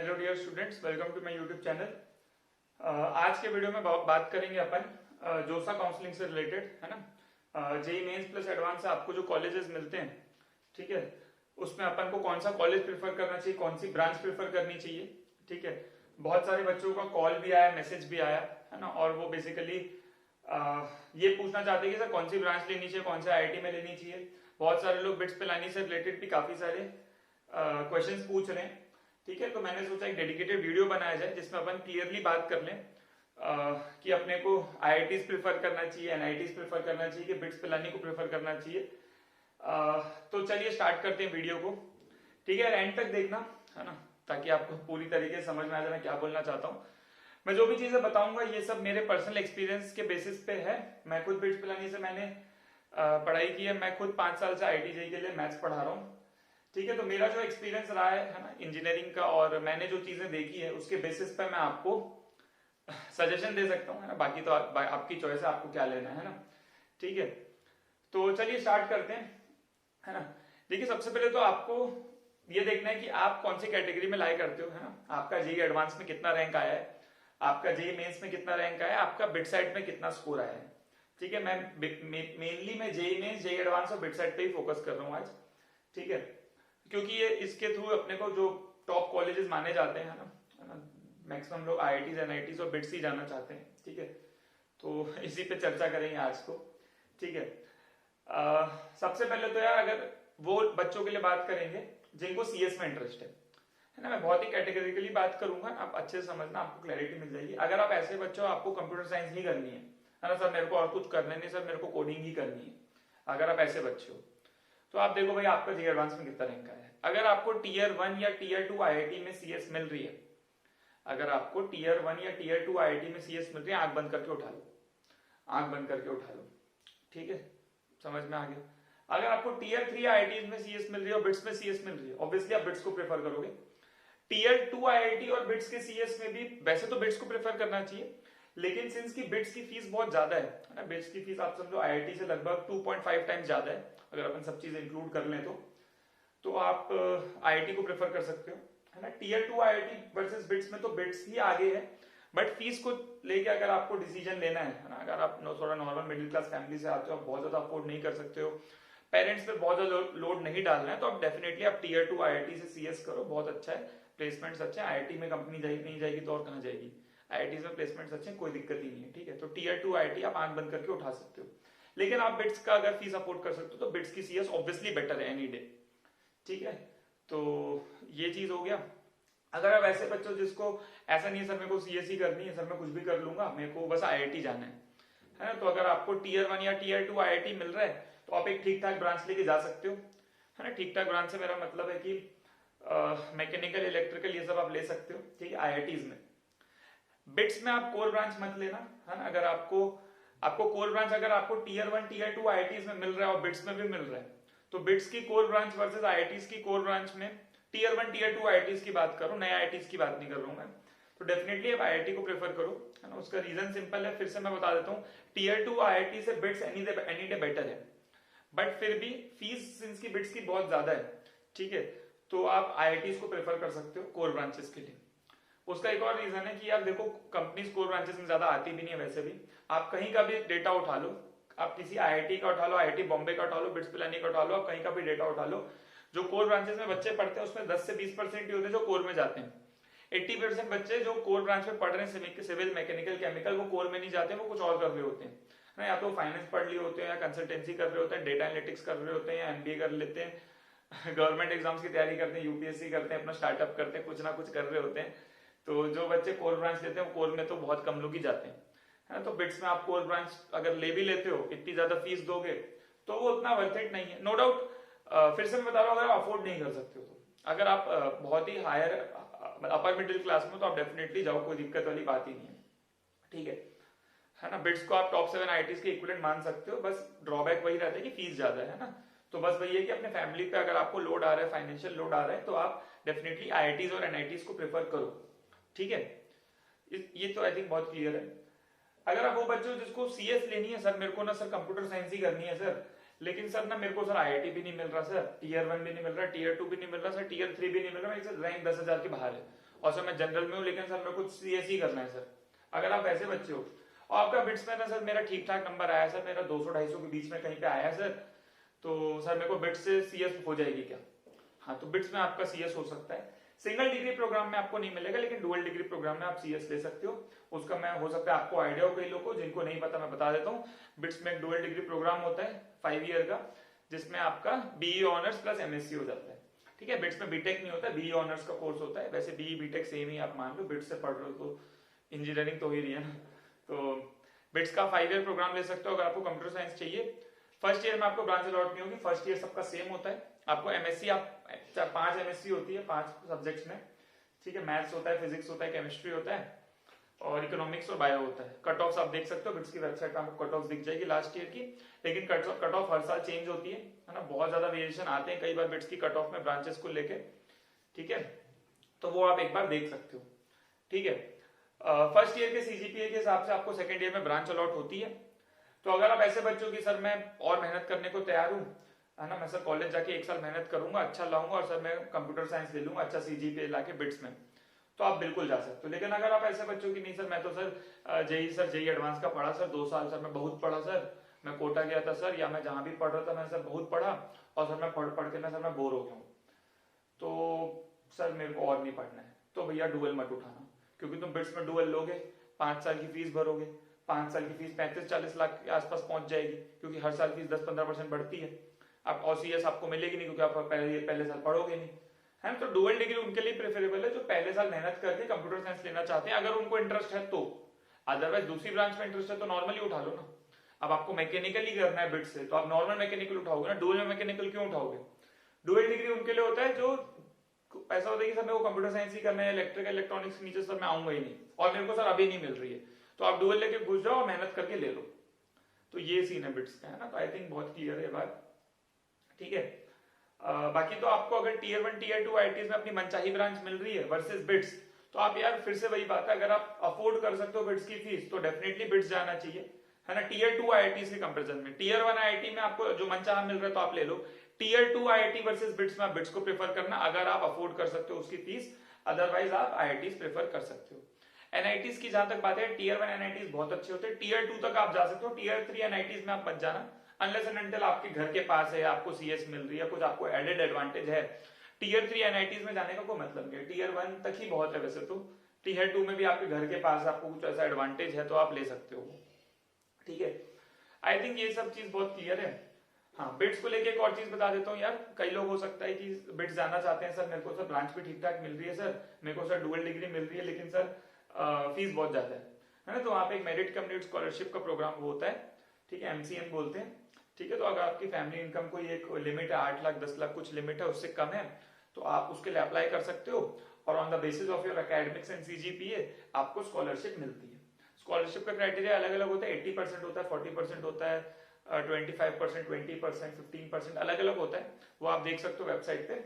Hello dear students, welcome to my YouTube channel. आज के video में बात करेंगे अपन जोसा काउंसलिंग से रिलेटेड, है ना। जेई मेंस प्लस एडवांस से आपको जो कॉलेजेस मिलते हैं, ठीक है, उसमें अपन को कौन सा कॉलेज प्रेफर करना चाहिए, कौन सी ब्रांच प्रेफर करनी चाहिए, ठीक है। बहुत सारे बच्चों का कॉल भी आया, मैसेज भी आया, है ना, और वो बेसिकली ये पूछना चाहते हैं कि सर कौन सी ब्रांच लेनी चाहिए, कौन से आईआईटी में लेनी चाहिए। बहुत सारे लोग बिट्स पिलानी से रिलेटेड भी काफी सारे क्वेश्चंस पूछ रहे हैं, ठीक है। तो मैंने सोचा एक डेडिकेटेड वीडियो बनाया जाए जिसमें अपन क्लियरली बात कर लें कि अपने को आईआईटीज प्रेफर करना चाहिए, एनआईटीज प्रेफर करना चाहिए कि बिट्स पिलानी को प्रेफर करना चाहिए। तो चलिए स्टार्ट करते हैं वीडियो को, ठीक है। एंड तक देखना, है ना, ताकि आपको पूरी तरीके से समझ में आ जाए मैं क्या बोलना चाहता हूँ। मैं जो भी चीजें बताऊंगा ये सब मेरे पर्सनल एक्सपीरियंस के बेसिस पे है। मैं खुद बिट्स पिलानी से मैंने पढ़ाई की है। मैं खुद 5 साल से आईआईटी के लिए मैथ्स पढ़ा रहा हूँ, ठीक है। तो मेरा जो एक्सपीरियंस रहा है ना इंजीनियरिंग का, और मैंने जो चीजें देखी है उसके बेसिस पे मैं आपको सजेशन दे सकता हूँ, है ना। बाकी तो आपकी चॉइस है, आपको क्या लेना है ना, ठीक है। तो चलिए स्टार्ट करते हैं, है ना। देखिए, सबसे पहले तो आपको ये देखना है कि आप कौन सी कैटेगरी में लाई करते हो, है ना। आपका जेई एडवांस में कितना रैंक आया है, आपका जेई मेंस में कितना रैंक आया है, आपका बिट साइड में कितना स्कोर आया है, ठीक है। मैं मेनली मैं जेई मेंस, जेई एडवांस और बिट साइड पे ही फोकस कर रहा हूँ आज, ठीक है, क्योंकि ये इसके थ्रू अपने को जो टॉप कॉलेजेस माने जाते हैं, है ना, मैक्सिमम लोग आईआईटीज, एनआईटीज और बिट्स ही जाना चाहते हैं, ठीक है। तो इसी पे चर्चा करेंगे आज को, ठीक है। सबसे पहले तो यार, अगर वो बच्चों के लिए बात करेंगे जिनको सीएस में इंटरेस्ट है ना, मैं बहुत ही कैटेगरिकली बात करूंगा, आप अच्छे से समझना, आपको क्लैरिटी मिल जाएगी। अगर आप ऐसे बच्चे हो, आपको कंप्यूटर साइंस ही करनी है ना, सर मेरे को और कुछ करना नहीं, सर मेरे को कोडिंग ही करनी है, अगर आप ऐसे बच्चे हो तो आप देखो भाई आपका जेई एडवांस में कितना रैंक आया है। अगर आपको टीयर 1 या टीयर 2 आईआईटी में सीएस मिल रही है, अगर आपको टीयर 1 या टीयर 2 आईआईटी में सीएस मिल रही है, आंख बंद करके उठा लो, आंख बंद करके उठा लो, ठीक है, समझ में आ गया। अगर आपको टीयर 3 आईआईटी में सीएस मिल रही है और बिट्स में सीएस मिल रही है, ऑब्वियसली आप बिट्स को प्रेफर करोगे। टीयर 2 आईआईटी और बिट्स के सीएस में भी वैसे तो बिट्स को प्रेफर करना चाहिए, लेकिन सिंस की बिट्स की फीस बहुत ज्यादा है ना, बिट्स की फीस आप समझो आईआईटी से लगभग 2.5 टाइम्स ज्यादा है, अगर अपन सब चीजें इंक्लूड कर लें तो आप आईआईटी को प्रेफर कर सकते हो, है ना। टीयर 2 आईआईटी वर्सेस बिट्स में तो बिट्स ही आगे है, बट फीस को लेके अगर आपको डिसीजन लेना है ना, अगर आप थोड़ा नॉर्मल मिडिल क्लास फैमिली से आते हो, आप बहुत ज्यादा अफोर्ड नहीं कर सकते हो, पेरेंट्स पे बहुत ज्यादा लोड नहीं डालना है, तो आप डेफिनेटली आप टीयर 2 आईआईटी से सीएस करो, बहुत अच्छा है, प्लेसमेंट्स अच्छे हैं। आईआईटी में कंपनी जाएगी नहीं जाएगी तो और कहाँ जाएगी, आईआईटी में प्लेसमेंट्स अच्छे हैं, कोई दिक्कत ही नहीं है, ठीक है। तो टीयर 2 आईआईटी आप आंख बंद करके उठा सकते हो, लेकिन आप बिट्स का अगर फीस अफोर्ड कर सकते हो तो बिट्स की सीएस ऑब्वियसली बेटर है एनी डे, ठीक है। तो ये चीज हो गया। अगर आप ऐसे बच्चों जिसको ऐसा नहीं है सर मेरे को सीएस ही करनी है, सर मैं कुछ भी कर लूंगा, मेरे को बस आईआईटी जाना है ना, तो अगर आपको टीयर 1 या टीयर 2 आईआईटी मिल रहा है तो आप एक ठीक ठाक ब्रांच लेके जा सकते हो, है ना। ठीक ठाक ब्रांच से मेरा मतलब है कि मैकेनिकल, इलेक्ट्रिकल, ये सब आप ले सकते हो, ठीक है, आईआईटीज में। बिट्स में आप कोर ब्रांच मत लेना, है ना। अगर आपको कोर ब्रांच अगर आपको टीयर 1 टीयर 2 आईआईटीज में मिल रहा है और बिट्स में भी मिल रहा है, तो बिट्स की कोर ब्रांच वर्सेस आईआईटीज की कोर ब्रांच में टीयर 1 टीयर 2 आईआईटीज की बात करो, नए आईआईटीज की बात नहीं कर रहा हूं मैं, तो डेफिनेटली आप आईआईटी को प्रेफर करो, है ना। उसका रीजन सिंपल है, फिर से मैं बता देता हूँ, टीयर 2 आईआईटी से बिट्स एनी डे बेटर है, बट फिर भी फीस सिंस की बिट्स की बहुत ज्यादा है, ठीक है, तो आप आईआईटीज को प्रेफर कर सकते हो कोर ब्रांचेस के लिए। उसका एक और रीजन है कि यार देखो, कंपनीज कोर ब्रांचेस में ज्यादा आती भी नहीं है, वैसे भी आप कहीं का भी डेटा उठा लो, आप किसी आईआईटी का उठा लो, आईआईटी बॉम्बे का उठा लो, बिट्स पिलानी का उठा लो, आप कहीं का भी डेटा उठा लो, जो कोर ब्रांचेस में बच्चे पढ़ते हैं उसमें 10 से 20% ही होते हैं जो कोर में जाते हैं। 80% बच्चे जो कोर ब्रांच में पढ़ रहे हैं, सिविल, मैकेनिकल, केमिकल, वो कोर में नहीं जाते, वो कुछ और कर रहे होते हैं ना, या तो फाइनेंस पढ़ लिए होते हैं, या कंसल्टेंसी कर रहे होते हैं, डेटा एनालिटिक्स कर रहे होते हैं, या एमबीए कर लेते हैं, गवर्नमेंट एग्जाम्स की तैयारी करते हैं, यूपीएससी करते हैं, अपना स्टार्टअप करते हैं, कुछ ना कुछ कर रहे होते हैं। तो जो बच्चे कोर ब्रांच लेते हैं, कोर में तो बहुत कम लोग ही जाते हैं, है ना। तो बिट्स में आप कोर ब्रांच अगर ले भी लेते हो, इतनी ज्यादा फीस दोगे तो वो उतना वर्थ इट नहीं है, नो डाउट। फिर से मैं बता रहा हूँ, अगर आप अफोर्ड नहीं कर सकते हो, तो अगर आप बहुत ही हायर अपर मिडिल क्लास में, तो आप डेफिनेटली जाओ, कोई दिक्कत वाली बात ही नहीं है, ठीक है ना। बिट्स को आप टॉप 7 आईआईटीज के इक्विवेलेंट मान सकते हो, बस ड्रॉबैक वही रहता है कि फीस ज्यादा है ना। तो बस वही है कि अपने फैमिली पे अगर आपको लोड आ रहा है, फाइनेंशियल लोड आ रहा है, तो आप डेफिनेटली आईआईटीज और एनआईटीज को प्रेफर करो, ठीक है। ये तो आई थिंक बहुत क्लियर है। अगर आप वो बच्चे हो जिसको सीएस लेनी है, सर मेरे को ना सर कंप्यूटर साइंस ही करनी है सर, लेकिन सर ना मेरे को सर आईआईटी भी नहीं मिल रहा, सर टीयर 1 भी नहीं मिल रहा, टीयर 2 भी नहीं मिल रहा, सर टीयर 3 भी नहीं मिल रहा, मेरे रैंक 10,000 के बाहर है, और सर मैं जनरल में हूँ लेकिन सर मेरे को सीएस ही करना है सर, अगर आप वैसे बच्चे हो और आपका बिट्स में ना सर मेरा ठीक ठाक नंबर आया सर, मेरा 200-250 के बीच में कहीं पे आया सर, तो सर मेरे को बिट्स से सीएस हो जाएगी क्या? हाँ, तो बिट्स में आपका सीएस हो सकता है। सिंगल डिग्री प्रोग्राम में आपको नहीं मिलेगा, लेकिन डुअल डिग्री प्रोग्राम में आप सीएस ले सकते हो। उसका मैं हो सकता है आपको आइडिया हो, कई लोगों को जिनको नहीं पता मैं बता देता हूँ। बिट्स में एक डुअल डिग्री प्रोग्राम होता है 5 ईयर का, जिसमें आपका बीई ऑनर्स प्लस एमएससी हो जाता है। ठीक है, बिट्स में बीटेक नहीं होता, बीई ऑनर्स का कोर्स होता है। वैसे बीई बीटेक सेम ही आप मान लो, बिट्स से पढ़ रहे हो तो इंजीनियरिंग तो हो ही रही है ना। तो बिट्स का 5 ईयर प्रोग्राम ले सकते हो अगर आपको कंप्यूटर साइंस चाहिए। फर्स्ट ईयर में आपको ब्रांच अलॉट नहीं होगी, फर्स्ट ईयर सबका सेम होता है। आपको एमएससी, आप 5 एमएससी होती है 5 सब्जेक्ट्स में। ठीक है, मैथ्स होता है, फिजिक्स होता है, केमिस्ट्री होता है और इकोनॉमिक्स और बायो होता है। कट ऑफ आप देख सकते हो, बिट्स की वेबसाइट पे आपको कट ऑफ दिख जाएगी लास्ट ईयर की। लेकिन कट ऑफ हर साल चेंज होती है ना, बहुत ज्यादा वेरिएशन आते हैं कई बार बिट्स की कट ऑफ में ब्रांचेस को लेके। ठीक है, तो वो आप एक बार देख सकते हो। ठीक है, फर्स्ट ईयर के सीजीपीए के हिसाब से आपको सेकंड ईयर में ब्रांच अलॉट होती है। तो अगर आप ऐसे बच्चों की सर मैं और मेहनत करने को तैयार हूँ, है ना, मैं सर कॉलेज जाके 1 साल मेहनत करूंगा, अच्छा लाऊंगा और सर मैं कंप्यूटर साइंस ले लूंगा अच्छा सीजीपीए लाके बिट्स में, तो आप बिल्कुल जा सकते हो। लेकिन अगर आप ऐसे बच्चों की नहीं सर मैं तो सर जेई एडवांस का पढ़ा सर 2 साल, सर मैं बहुत पढ़ा सर, मैं कोटा गया था सर, या मैं जहां भी पढ़ रहा था मैं सर बहुत पढ़ा और सर मैं पढ़ पढ़ के ना सर मैं बोर हो गया हूँ, तो सर मेरे को और नहीं पढ़ना है, तो भैया डुअल मत उठाना। क्योंकि तुम बिट्स में डुअल लोगे, 5 साल की फीस भरोगे, 5 साल की फीस 35-40 लाख के आसपास पहुंच जाएगी, क्योंकि हर साल फीस 10-15% बढ़ती है। आप OCS आपको मिलेगी नहीं क्योंकि आप पहले साल पढ़ोगे नहीं, है ना। तो डुअल डिग्री उनके लिए प्रेफरेबल है जो पहले साल मेहनत करके कंप्यूटर साइंस लेना चाहते हैं, अगर उनको इंटरेस्ट है तो। अदरवाइज दूसरी ब्रांच में इंटरेस्ट है तो नॉर्मली उठा लो ना। अब आपको मैकेनिकल ही करना है बिट से, तो आप नॉर्मल मैकेनिकल उठाओगे ना, डुअल में मैकेनिकल क्यों उठाओगे? डुअल डिग्री उनके लिए होता है जो ऐसा होता है कि सर मेरे को कंप्यूटर साइंस ही करना है, इलेक्ट्रिकल इलेक्ट्रॉनिक्स के नीचे सर मैं आऊंगा ही नहीं और मेरे को सर अभी नहीं मिल रही है, तो आप डुअल लेके घुस जाओ और मेहनत करके ले लो। तो ये सीन है बिट्स का, है ना। तो आई थिंक बहुत क्लियर है बात। ठीक है, बाकी तो आपको अगर टीयर 1 टीयर 2 आईआईटीज में अपनी मनचाही ब्रांच मिल रही है वर्सेस बिट्स, तो आप यार फिर से वही बात है, अगर आप अफोर्ड कर सकते हो बिट्स की फीस तो डेफिनेटली बिट्स जाना चाहिए, है ना। टीयर 2 आईआईटीज के कंपैरिजन में टीयर 1 आईआईटी में आपको जो मनचाहा मिल रहा है तो आप ले लो। टीयर 2 आईआईटी वर्सेस बिट्स में आप बिट्स को प्रेफर करना अगर आप अफोर्ड कर सकते हो उसकी फीस, अदरवाइज आप आईआईटीज प्रेफर कर सकते हो। एनआईटीज की जहां तक बात है, टीयर 1 एनआईटीज बहुत अच्छे होते हैं, टीयर 2 तक आप जा सकते हो, टीयर 3 एनआईटीज में आप मत जाना अनलेस एंड अनटिल आपके घर के पास है, आपको सीएस मिल रही है, कुछ आपको एडेड एडवांटेज है। टीयर 3 एनआईटीज में जाने का कोई मतलब नहीं है, टीयर 1 तक ही बहुत है वैसे तो। टीयर 2 में भी आपके घर के पास आपको कुछ ऐसा एडवांटेज है तो आप ले सकते हो। ठीक है, आई थिंक ये सब चीज बहुत क्लियर है। हाँ, बिट्स को लेके एक और चीज बता देता हूँ यार, कई लोग हो सकता है कि बिट्स जाना चाहते हैं, सर मेरे को सर ब्रांच भी ठीक ठाक मिल रही है सर, मेरे को सर डुअल डिग्री मिल रही है, लेकिन सर फीस बहुत ज्यादा है ना। तो वहाँ पे एक मेरिट कम्युनिट स्कॉलरशिप का प्रोग्राम होता है, ठीक है, एमसीएन बोलते हैं। ठीक है, तो अगर आपकी फैमिली इनकम कोई एक लिमिट है 8 लाख 10 लाख कुछ लिमिट है, उससे कम है तो आप उसके लिए अप्लाई कर सकते हो और on the basis of your academics and CGPA आपको स्कॉलरशिप मिलती है। स्कॉलरशिप का क्राइटेरिया अलग अलग होता है, 80% होता है, 40% होता है, 25%, 20%, 15% अलग अलग होता है, वो आप देख सकते हो वेबसाइट पे,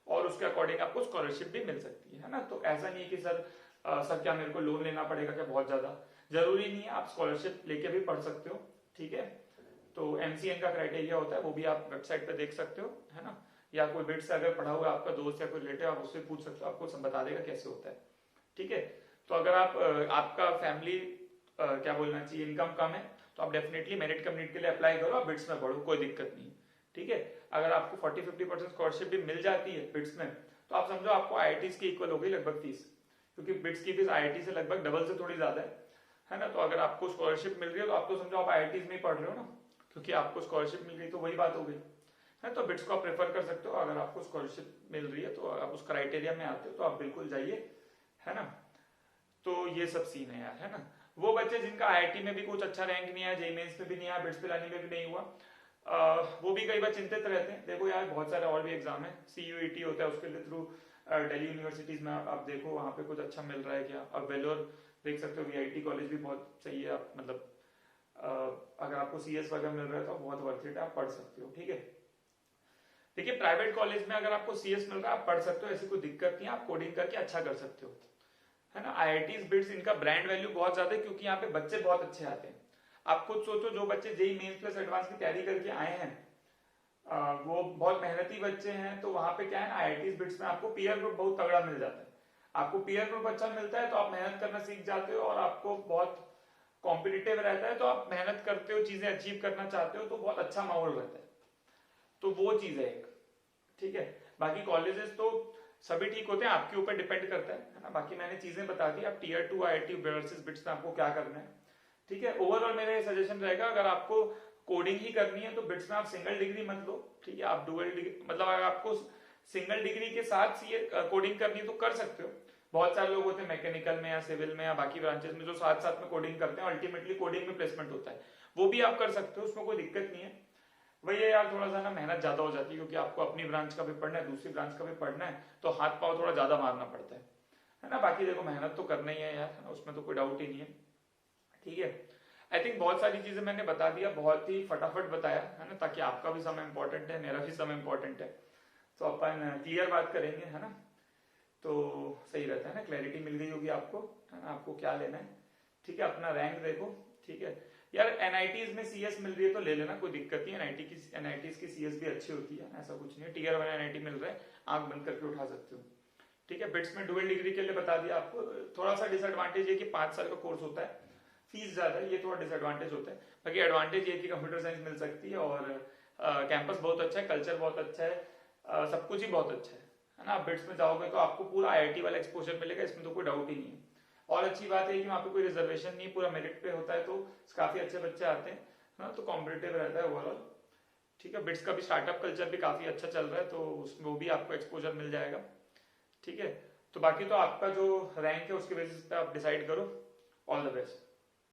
और उसके अकॉर्डिंग आपको स्कॉलरशिप भी मिल सकती है ना। तो ऐसा नहीं है कि सर क्या मेरे को लोन लेना पड़ेगा क्या, बहुत ज्यादा जरूरी नहीं है, आप स्कॉलरशिप लेके भी पढ़ सकते हो। ठीक है, तो एमसीएन का क्राइटेरिया होता है, वो भी आप वेबसाइट पे देख सकते हो, है ना। या कोई बिट्स से अगर पढ़ा हुआ आपका दोस्त या कोई रिलेटिव, आप उससे पूछ सकते हो, आपको सब बता देगा कैसे होता है। ठीक है, तो अगर आप आपका फैमिली क्या बोलना चाहिए इनकम कम है तो आप डेफिनेटली मेरिट कम्युनिटी के लिए अप्लाई करो और बिट्स में पढ़ो, कोई दिक्कत नहीं। ठीक है, अगर आपको 40-50% स्कॉलरशिप भी मिल जाती है बिट्स में तो आप समझो आपको आईआईटीज की इक्वल हो गई लगभग फीस, क्योंकि बिट्स की फीस आईआईटी से लगभग डबल से थोड़ी ज्यादा है ना। तो अगर आपको स्कॉलरशिप मिल रही है तो आप तो समझो आप आईआईटीज में ही पढ़ रहे हो ना, क्योंकि आपको स्कॉलरशिप मिल गई तो वही बात हो गई है। तो बिट्स को आप प्रेफर कर सकते हो, अगर आपको स्कॉलरशिप मिल रही है तो आप उस क्राइटेरिया में आते हो तो आप बिल्कुल जाइए, है ना। तो ये सब सीन है यार, है ना। वो बच्चे जिनका आईआईटी में भी कुछ अच्छा रैंक नहीं आया, जेई मेंस में भी नहीं आया, बिट्स पे लाने में भी नहीं हुआ, वो भी कई बार चिंतित रहते हैं। देखो यार बहुत सारे और भी एग्जाम है, सीयूईटी होता है उसके लिए थ्रू दिल्ली यूनिवर्सिटीज में आप देखो वहां पे कुछ अच्छा मिल रहा है क्या। और वेलोर देख सकते हो, वीआईटी कॉलेज भी बहुत सही है, आप मतलब अगर आपको सीएस वगैरह मिल रहा है तो बहुत वर्थ इट है, आप पढ़ सकते हो। ठीक है, देखिए प्राइवेट कॉलेज में अगर आपको सीएस मिल रहा है आप पढ़ सकते हो, ऐसी कोई दिक्कत नहीं है, आप कोडिंग करके अच्छा कर सकते हो, है ना। आईआईटीज बिट्स इनका ब्रांड वैल्यू बहुत ज्यादा है क्योंकि यहाँ पे बच्चे बहुत अच्छे आते हैं। आप खुद सोचो, जो बच्चे जेई मेंस प्लस एडवांस की तैयारी करके आए हैं वो बहुत मेहनती बच्चे हैं, तो वहां पे क्या है ना, आईआईटीज बिट्स में आपको पीयर ग्रुप बहुत तगड़ा मिल जाता है। आपको पीयर ग्रुप अच्छा मिलता है तो आप मेहनत करना सीख जाते हो, और आपको बहुत कॉम्पिटिटिव रहता है तो आप मेहनत करते हो, चीजें अचीव करना चाहते हो तो बहुत अच्छा माहौल रहता है। तो वो चीज है एक, ठीक है। बाकी कॉलेजेस तो सभी ठीक होते हैं, आपके ऊपर डिपेंड करता है ना। बाकी मैंने चीजें बता दी, आप टीयर 2 IIT वर्सेस बिट्स में आपको क्या करना है, ठीक है। ओवरऑल मेरा ये सजेशन रहेगा, अगर आपको कोडिंग ही करनी है तो बिट्स में आप सिंगल डिग्री मत लो, ठीक है। आप डुअल डिग्री, मतलब अगर आपको सिंगल डिग्री के साथ सीए कोडिंग करनी है तो कर सकते हो। बहुत सारे लोग होते हैं मैकेनिकल में या सिविल में या बाकी ब्रांचेस में जो साथ साथ में कोडिंग करते हैं, अल्टीमेटली कोडिंग में प्लेसमेंट होता है, वो भी आप कर सकते हो, उसमें कोई दिक्कत नहीं है। वही है यार, थोड़ा सा ना मेहनत ज्यादा हो जाती है, क्योंकि आपको अपनी ब्रांच का भी पढ़ना है, दूसरी ब्रांच का भी पढ़ना है, तो हाथ पाव थोड़ा ज्यादा मारना पड़ता है ना। बाकी देखो मेहनत तो करना ही है यार, है ना, उसमें तो कोई डाउट ही नहीं है, ठीक है। आई थिंक बहुत सारी चीजें मैंने बता दिया, बहुत ही फटाफट बताया, है ना, ताकि आपका भी समय इंपॉर्टेंट है, मेरा भी समय इंपॉर्टेंट है, तो अपन क्लियर बात करेंगे, है ना। तो सही रहता है ना, क्लैरिटी मिल गई होगी आपको, है ना, आपको क्या लेना है, ठीक है। अपना रैंक देखो, ठीक है यार। एनआईटीज में सीएस मिल रही है तो ले लेना, कोई दिक्कत नहीं है। एनआईटीज की सीएस भी अच्छी होती है, ऐसा कुछ नहीं है। टीयर 1 एनआईटी मिल रहा है, आंख बंद करके उठा सकते हो, ठीक है। बिट्स में डुअल डिग्री के लिए बता दिया आपको। थोड़ा सा डिसएडवांटेज है कि 5 साल का कोर्स होता है, फीस ज्यादा है, ये थोड़ा डिसएडवांटेज होता है। बाकी एडवांटेज ये कि कंप्यूटर साइंस मिल सकती है, और कैंपस बहुत अच्छा है, कल्चर बहुत अच्छा है, सब कुछ ही बहुत अच्छा है ना। आप बिट्स में जाओगे तो आपको पूरा आईआईटी वाला एक्सपोजर मिलेगा, इसमें तो कोई डाउट ही नहीं है। और अच्छी बात है कि वहाँ पे कोई रिजर्वेशन नहीं, पूरा मेरिट पे होता है, तो काफी अच्छे बच्चे आते हैं ना, तो कॉम्पिटेटिव रहता है ओवरऑल, ठीक है। बिट्स का भी स्टार्टअप कल्चर भी काफी अच्छा चल रहा है, तो उसमें वो भी आपको एक्सपोजर मिल जाएगा, ठीक है। तो बाकी तो आपका जो रैंक है उसके बेसिस पे आप डिसाइड करो। All the best.